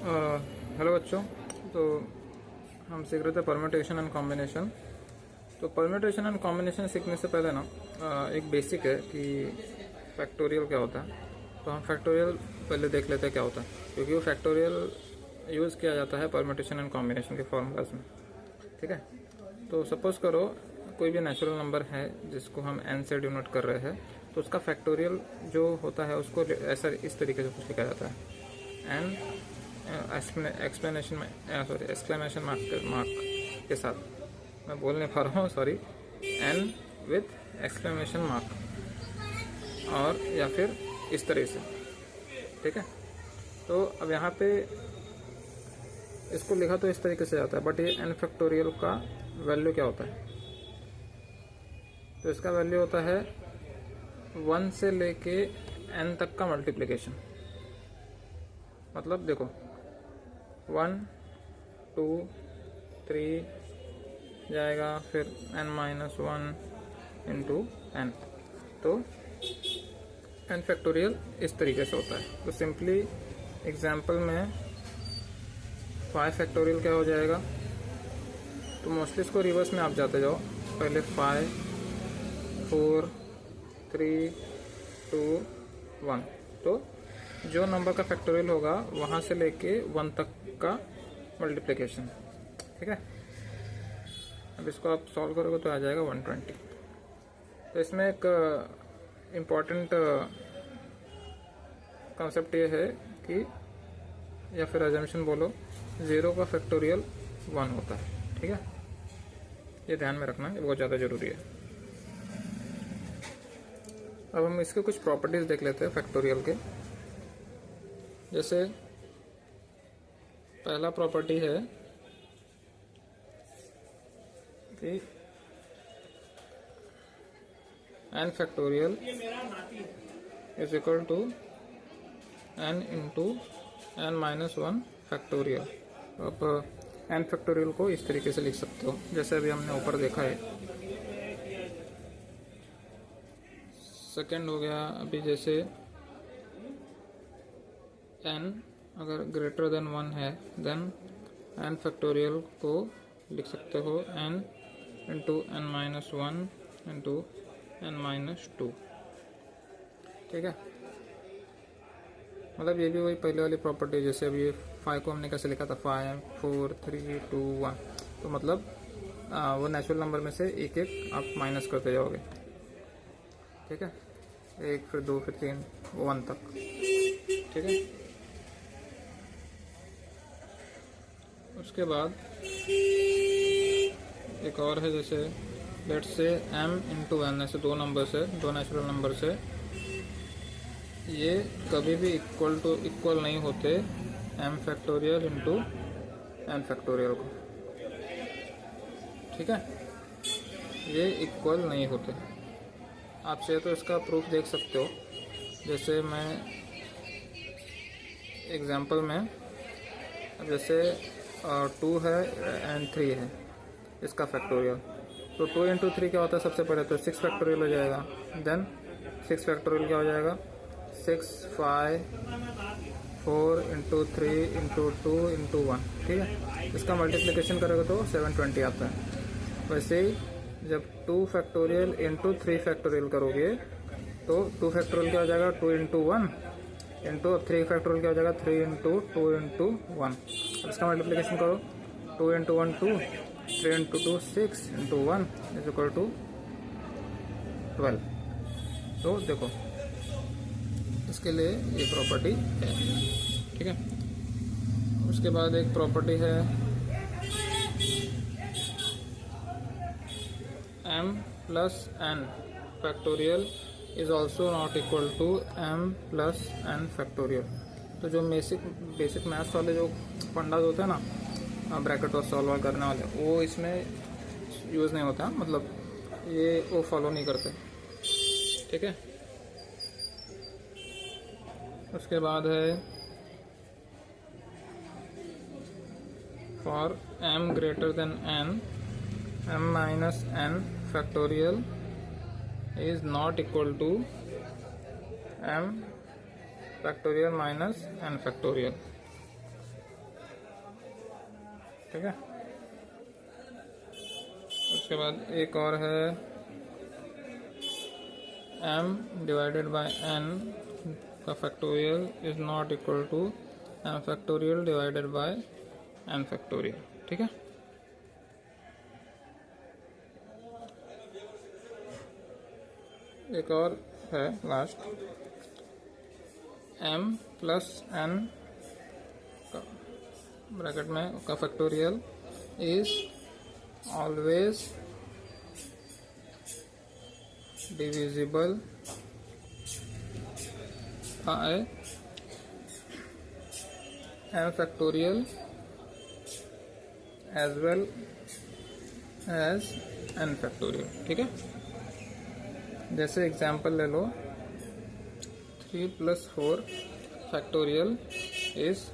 Hello बच्चों। तो हम सीख रहे थे परम्यूटेशन एंड कॉम्बिनेशन। तो परम्यूटेशन एंड कॉम्बिनेशन सीखने से पहले ना एक बेसिक है कि फैक्टोरियल क्या होता है। तो हम फैक्टोरियल पहले देख लेते हैं क्या होता है, क्योंकि वो फैक्टोरियल यूज़ किया जाता है परम्यूटेशन एंड कॉम्बिनेशन के फॉर्मूलाज में। ठीक है। तो सपोज़ करो कोई भी नेचुरल नंबर है जिसको हम n से डिनोट कर रहे हैं, तो उसका फैक्टोरियल जो होता है उसको ऐसा इस तरीके से कुछ लिखा जाता है n एक्सप्लेनेशन में एक्सक्लेमेशन मार्क के साथ। मैं बोल नहीं पा रहा हूँ, sorry. n with exclamation mark और या फिर इस तरह से। ठीक है। तो अब यहाँ पे इसको लिखा तो इस तरीके से जाता है, बट ये n फैक्टोरियल का वैल्यू क्या होता है? तो इसका वैल्यू होता है 1 से लेके n तक का मल्टीप्लिकेशन। मतलब देखो 1 2 3 जाएगा, फिर n-1 इंटू n। तो n फैक्टोरियल इस तरीके से होता है। तो सिंपली एग्जाम्पल में 5 फैक्टोरियल क्या हो जाएगा? तो मोस्टली इसको रिवर्स में आप जाते जाओ, पहले 5 4 3 2 1। तो जो नंबर का फैक्टोरियल होगा वहाँ से लेके 1 तक का मल्टीप्लिकेशन। ठीक है। अब इसको आप सॉल्व करोगे तो आ जाएगा 120। तो इसमें एक इम्पॉर्टेंट कॉन्सेप्ट ये है कि, या फिर अजम्पशन बोलो, 0 का फैक्टोरियल 1 होता है। ठीक है। ये ध्यान में रखना, ये बहुत ज़्यादा ज़रूरी है। अब हम इसके कुछ प्रॉपर्टीज़ देख लेते हैं फैक्टोरियल के। जैसे पहला प्रॉपर्टी है कि n factorial is equal to n into n-1 factorial. अब n फैक्टोरियल को इस तरीके से लिख सकते हो जैसे अभी हमने ऊपर देखा है। सेकेंड हो गया, अभी जैसे n अगर ग्रेटर देन 1 है, देन n फैक्टोरियल को लिख सकते हो n into n-1 into n-2। ठीक है। मतलब ये भी वही पहले वाली प्रॉपर्टी, जैसे अभी 5 को हमने कैसे लिखा था, 5 4 3 2 1। तो मतलब वो नेचुरल नंबर में से एक एक आप माइनस करते जाओगे। ठीक है। 1 फिर 2 फिर 3 1 तक। ठीक है। उसके बाद एक और है, जैसे let's say m into n, ऐसे दो नंबर से, दो नेचुरल नंबर से, ये कभी भी इक्वल नहीं होते m factorial into n factorial को। ठीक है। ये इक्वल नहीं होते। आप चाहे तो इसका प्रूफ देख सकते हो। जैसे मैं एग्जांपल में, जैसे 2 है एंड 3 है, इसका फैक्टोरियल। तो 2 इंटू 3 क्या होता है? सबसे पहले तो 6 फैक्टोरियल हो जाएगा। देन 6 फैक्टोरियल क्या हो जाएगा? 6 5 4 इंटू 3 इंटू 2 इंटू 1। ठीक है। इसका मल्टीप्लिकेशन करोगे तो 720 आता है। वैसे ही जब 2 फैक्टोरियल इंटू 3 फैक्टोरियल करोगे तो 2 फैक्टोरियल क्या हो जाएगा? 2 इंटू 1 इंटू 3 फैक्टोरियल क्या हो जाएगा? 3 इंटू 2 इंटू 1। अब इसका मल्टीप्लिकेशन करो, 2 into 1 2, 3 into 2 6 into 1 is equal to 12। तो देखो इसके लिए ये प्रॉपर्टी है। ठीक है। उसके बाद एक प्रॉपर्टी है m plus n factorial is also not equal to m plus n factorial. तो जो बेसिक मैथ्स वाले जो फंडाज होते हैं ना, ब्रैकेट और सॉल्व करने वाले, वो इसमें यूज़ नहीं होता। मतलब ये वो फॉलो नहीं करते। ठीक है। उसके बाद है for m greater than n, m-n factorial is not equal to m factorial minus n factorial. ठीक है। उसके बाद एक और है m डिवाइडेड बाय n का factorial is not equal to m factorial divided by n factorial. ठीक है। एक और है last, m plus n bracket में का factorial is always divisible by m factorial as well as n factorial. ठीक है। जैसे एग्जांपल ले लो, 3 + 4 factorial is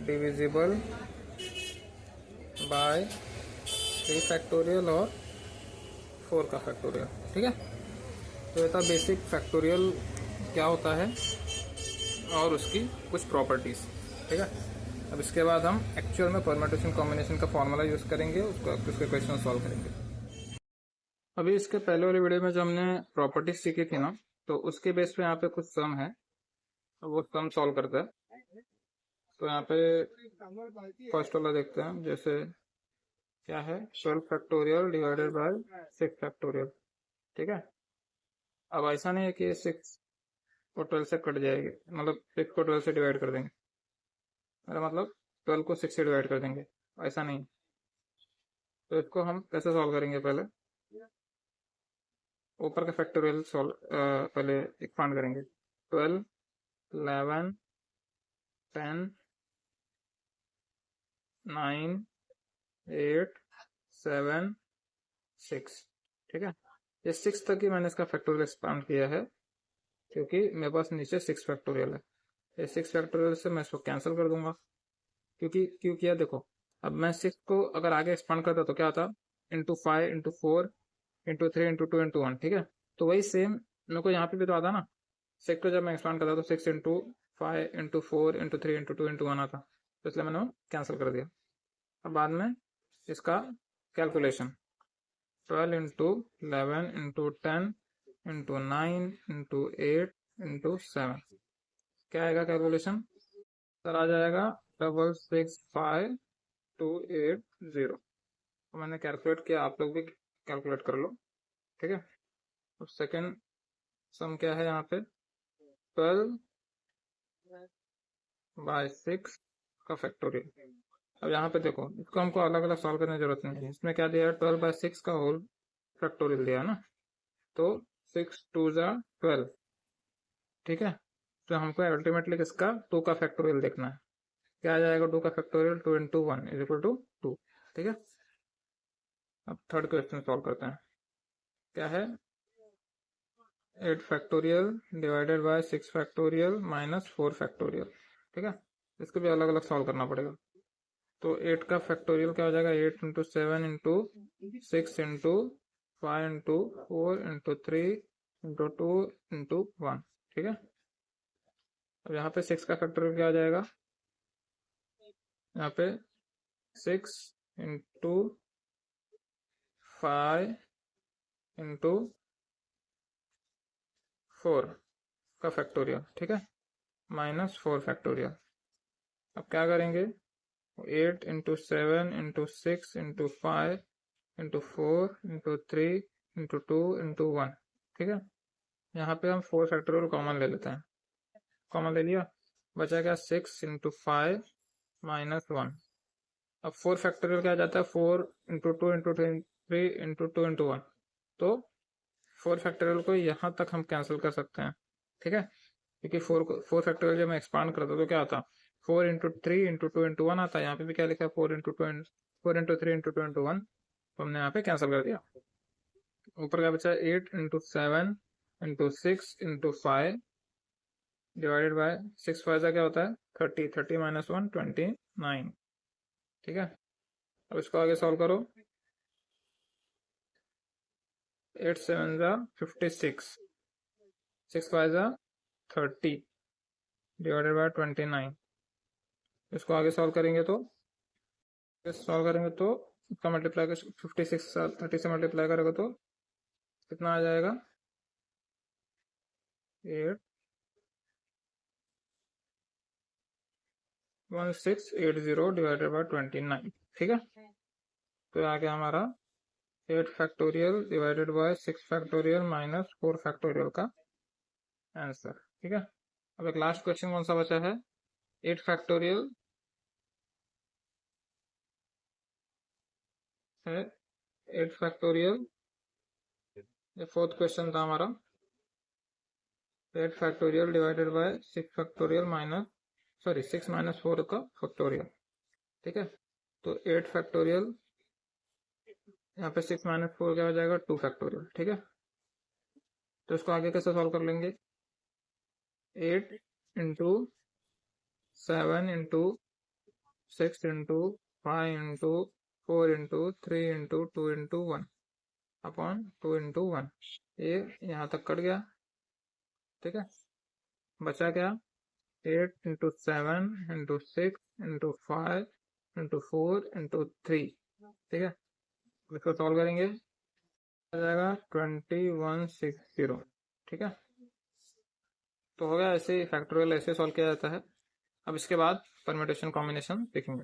divisible by 3 factorial और 4 का फैक्टोरियल। ठीक है। तो ये था बेसिक फैक्टोरियल क्या होता है और उसकी कुछ प्रॉपर्टीज। ठीक है। अब इसके बाद हम एक्चुअल में परम्यूटेशन कॉम्बिनेशन का फॉर्मूला यूज करेंगे, उसके क्वेश्चन सॉल्व करेंगे। अभी इसके पहले वाली वीडियो में जो हमने प्रॉपर्टीज सीखी थी ना, तो उसके बेस पे यहाँ पे कुछ सम है, तो वो सम सॉल्व करते हैं। तो यहाँ पे फर्स्ट वाला देखते हैं। जैसे क्या है, 12 फैक्टोरियल डिवाइडेड बाय 6 फैक्टोरियल। ठीक है। अब ऐसा नहीं है कि 6 को 12 से कट जाएगी, मतलब 6 को 12 से डिवाइड कर देंगे, मेरा मतलब 12 को 6 से डिवाइड कर देंगे, ऐसा नहीं। तो इसको हम कैसे सॉल्व करेंगे, पहले ऊपर का फैक्टोरियल सॉल्व पहले एक्सपांड करेंगे। 12, 11, 10, 9, 8, 7, 6। ठीक है। ये 6 तक ही मैंने इसका फैक्टोरियल एक्सपांड किया है, क्योंकि मेरे पास नीचे 6 फैक्टोरियल है। ये 6 फैक्टोरियल से मैं इसको कैंसिल कर दूंगा। क्योंकि क्यों किया, देखो, अब मैं 6 को अगर आगे एक्सपांड करता तो क्या आता, into 5, into 4, into 3, into 2, into 1। ठीक है। तो वही सेम मेरे को यहाँ पे भी तो आता ना। 6 को जब मैं एक्सपांड करता तो 6 into 5, into 4, into 3, into 2, into 1 आता, तो इसलिए मैंने कैंसिल कर दिया। अब बाद में इसका calculation, 12 into 11, into 10, into 9, into 8, into 7, क्या आएगा कैलकुलेशन, सर आ जाएगा 665,280। तो मैंने कैलकुलेट किया, आप लोग भी कैलकुलेट कर लो। ठीक है। अब सेकेंड सम क्या है, यहाँ पे 12 बाय 6 का फैक्टोरियल। अब यहाँ पे देखो, इसको हमको अलग अलग सॉल्व करने की जरूरत नहीं है। इसमें क्या दिया है, 12 बाय 6 का होल फैक्टोरियल दिया है ना, तो 6 2 जा 12। ठीक है। तो हमको अल्टीमेटली किसका 2 का फैक्टोरियल देखना है। क्या आ जाएगा 2 का factorial, 2 into 1 is equal to 2। ठीक है। अब थर्ड क्वेश्चन सॉल्व करते हैं। क्या है, 8 factorial divided bye 6 factorial minus 4 factorial. ठीक है। इसको भी अलग अलग सॉल्व करना पड़ेगा। तो 8 का फैक्टोरियल क्या हो जाएगा, 8 into 7 into 6 into 5 into 4 into 3 into 2 into 1। ठीक है। अब यहाँ पे 6 का फैक्टोरियल क्या आ जाएगा, यहाँ पे 6 इंटू 5 इंटू 4 का फैक्टोरियल। ठीक है। Minus 4 factorial. अब क्या करेंगे, 8 into 7 into 6 into 5 into 4 into 3 into 2 into 1। ठीक है। यहाँ पे हम 4 फैक्टोरियल कॉमन ले लेते हैं। कॉमन ले लिया, बचा क्या 6 इंटू 5 माइनस 1। अब 4 फैक्टोरियल क्या जाता है, 4 इंटू 2 इंटू 3 इंटू 2 इंटू 1। तो 4 फैक्टोरियल को यहाँ तक हम कैंसिल कर सकते हैं। ठीक है। क्योंकि 4 फैक्टोरियल जब मैं एक्सपांड करता तो क्या आता, 4 इंटू 3 इंटू 2 इंटू 1 आता है। यहाँ पे भी क्या लिखा है, 4 इंटू 2 4 इंटू 3 इंटू 2 इंटू 1। तो हमने यहाँ पे कैंसिल कर दिया। ऊपर क्या बचा, 8 into 7 into 6 into 5 divided by 6 five क्या होता है 30, 30 माइनस 1 29। ठीक है। अब इसको आगे सॉल्व करो, 8 7 जा 56, 6 5 जा 30 डिवाइडेड बाय 29। इसको आगे सॉल्व करेंगे तो सॉल्व करेंगे तो इसका मल्टीप्लाई कर 56 30 से मल्टीप्लाई करेगा तो कितना आ जाएगा 81680 डिवाइडेड बाय 29। ठीक है, तो आ गया हमारा 8 factorial divided bye 6 factorial minus 4 factorial का आंसर। ठीक है, अब एक लास्ट क्वेश्चन कौन सा बचा है, 8 फैक्टोरियल है, 8 फैक्टोरियल, ये फोर्थ क्वेश्चन था हमारा, 8 factorial divided bye 6 factorial minus 6 minus 4 का फैक्टोरियल। ठीक है, तो 8 फैक्टोरियल, यहाँ पे 6 माइनस 4 क्या हो जाएगा 2 फैक्टोरियल। ठीक है, तो इसको आगे कैसे सॉल्व कर लेंगे, 8 into 7 into 6 into 5 into 4 into 3 into 2 into 1 upon 2 into 1, ये यहाँ तक कट गया। ठीक है, बचा क्या 8 into 7 into 6 into 5 into 4 into 3। ठीक है, इसको सॉल्व करेंगे आ जाएगा 2160। ठीक है, तो हो गया, ऐसे फैक्टोरियल ऐसे सॉल्व किया जाता है। अब इसके बाद परम्यूटेशन कॉम्बिनेशन देखेंगे।